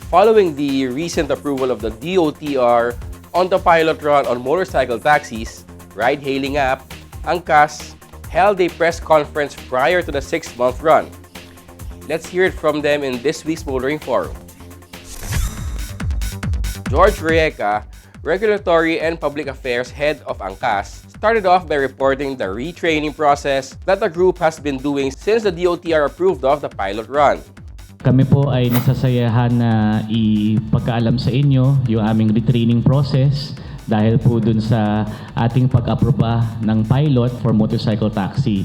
Following the recent approval of the DOTR on the pilot run on motorcycle taxis, ride-hailing app, Angkas held a press conference prior to the 6-month run. Let's hear it from them in this week's Motoring Forum. George Reyeca, Regulatory and Public Affairs Head of Angkas, started off by reporting the retraining process that the group has been doing since the DOTR approved of the pilot run. Kami po ay nasasayahan na ipagkaalam sa inyo yung aming retraining process dahil po dun sa ating pag-aproba ng pilot for motorcycle taxi.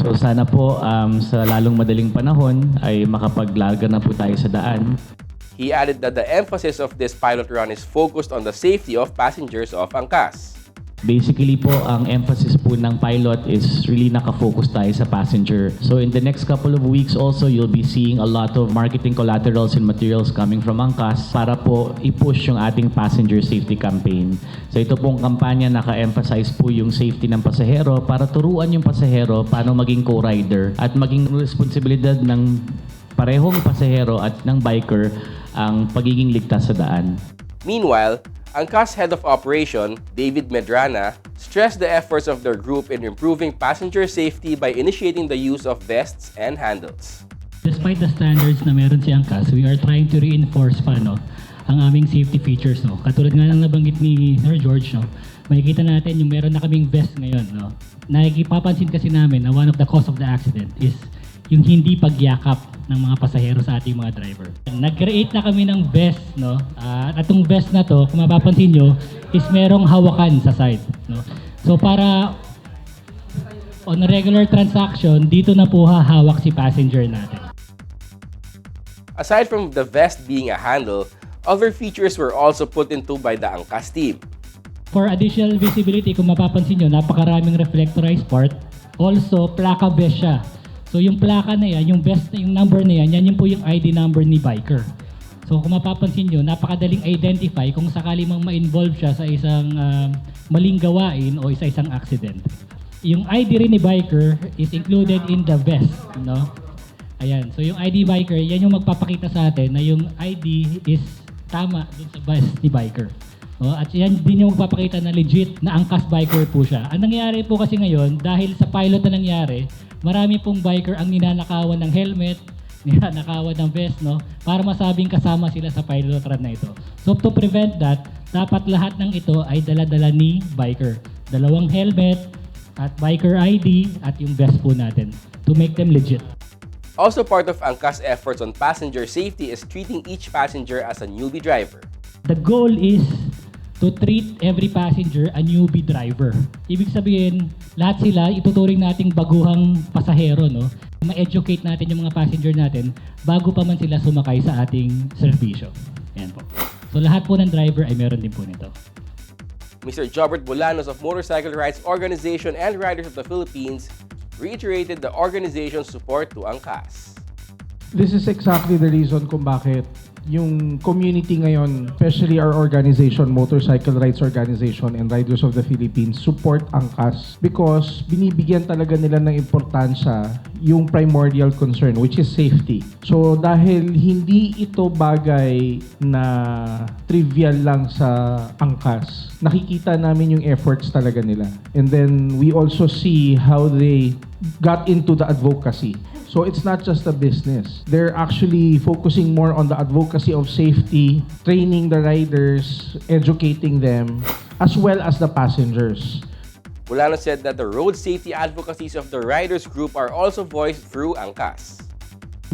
So sana po sa lalong madaling panahon ay makapaglarga na po tayo sa daan. He added that the emphasis of this pilot run is focused on the safety of passengers of Angkas. Basically po, ang emphasis po ng pilot is really nakafocus tayo sa passenger. So in the next couple of weeks also, you'll be seeing a lot of marketing collaterals and materials coming from Angkas para po i-push yung ating passenger safety campaign. So ito pong kampanya naka-emphasize po yung safety ng pasahero para turuan yung pasahero paano maging co-rider at maging responsibilidad ng parehong pasahero at ng biker ang pagiging ligtas sa daan. Meanwhile, Angkas Head of Operation, David Medrana, stressed the efforts of their group in improving passenger safety by initiating the use of vests and handles. Despite the standards na meron si Angkas, we are trying to reinforce pa ang aming safety features. Katulad nga ng nabanggit ni Sir George, makikita natin yung meron na kaming vest ngayon. Nakikipapansin kasi namin na one of the cause of the accident is yung hindi pagyakap ng mga pasahero sa ating mga driver. Nag-create na kami ng vest, at itong vest na to, kung mapapansin nyo, is merong hawakan sa side. So para on a regular transaction, dito na po hahawak si passenger natin. Aside from the vest being a handle, other features were also put into by the Angkas team. For additional visibility, kung mapapansin nyo, napakaraming reflectorized part. Also, plaka vest siya. So yung plaka na yan, yung vest, yung number na yan, yan po yung ID number ni biker. So kung mapapansin nyo, napakadaling identify kung sakali mang ma-involve siya sa isang maling gawain o isang accident. Yung ID rin ni biker is included in the vest. Ayan. So yung ID biker, yan yung magpapakita sa atin na yung ID is tama dun sa vest ni biker. At yan din yung magpapakita na legit na Angkas biker po siya. Ang nangyari po kasi ngayon, dahil sa pilot na nangyari, marami pong biker ang ninanakawan ng helmet, ninanakawan ng vest, para masabing kasama sila sa pilot run na ito. So to prevent that, dapat lahat ng ito ay dala-dala ni biker. 2 helmet at biker ID at yung vest po natin to make them legit. Also part of Angkas' efforts on passenger safety is treating each passenger as a newbie driver. The goal is to treat every passenger a newbie driver. Ibig sabihin, lahat sila ituturing nating baguhang pasahero, ma-educate natin yung mga passenger natin bago pa man sila sumakay sa ating serbisyo. Yan po. So lahat po ng driver ay meron din po nito. Mr. Jobert Bolanos of Motorcycle Rights Organization and Riders of the Philippines reiterated the organization's support to Angkas. This is exactly the reason kung bakit yung community ngayon, especially our organization, Motorcycle Rights Organization and Riders of the Philippines, support Angkas because binibigyan talaga nila ng importansya yung primordial concern, which is safety. So dahil hindi ito bagay na trivial lang sa Angkas, nakikita namin yung efforts talaga nila. And then we also see how they got into the advocacy. So it's not just a business. They're actually focusing more on the advocacy of safety, training the riders, educating them, as well as the passengers. Bolanos said that the road safety advocacies of the riders group are also voiced through Angkas.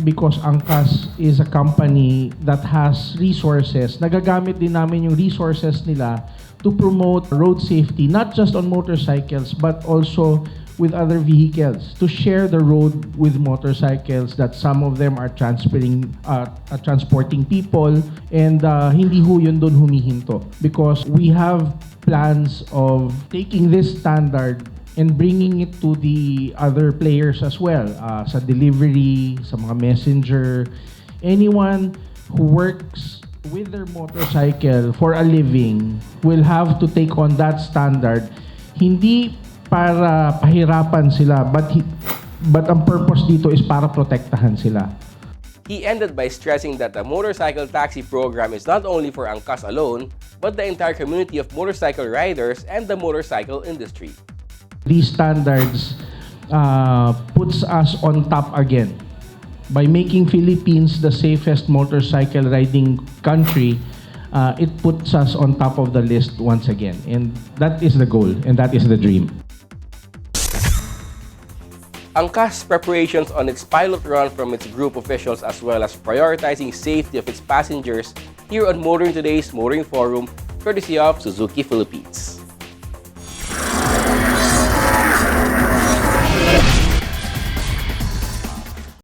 Because Angkas is a company that has resources, nagagamit din namin yung resources nila to promote road safety, not just on motorcycles, but also with other vehicles, to share the road with motorcycles that some of them are transporting people, and hindi ho yun doon humihinto. Because we have plans of taking this standard and bringing it to the other players as well, sa delivery, sa mga messenger, anyone who works with their motorcycle for a living will have to take on that standard. Hindi para pahirapan sila, but ang purpose dito is para protektahan sila. He ended by stressing that the motorcycle taxi program is not only for Angkas alone, but the entire community of motorcycle riders and the motorcycle industry. These standards puts us on top again. By making Philippines the safest motorcycle riding country, it puts us on top of the list once again. And that is the goal, and that is the dream. Angkas' preparations on its pilot run from its group officials as well as prioritizing safety of its passengers here on Motoring Today's Motoring Forum, courtesy of Suzuki Philippines.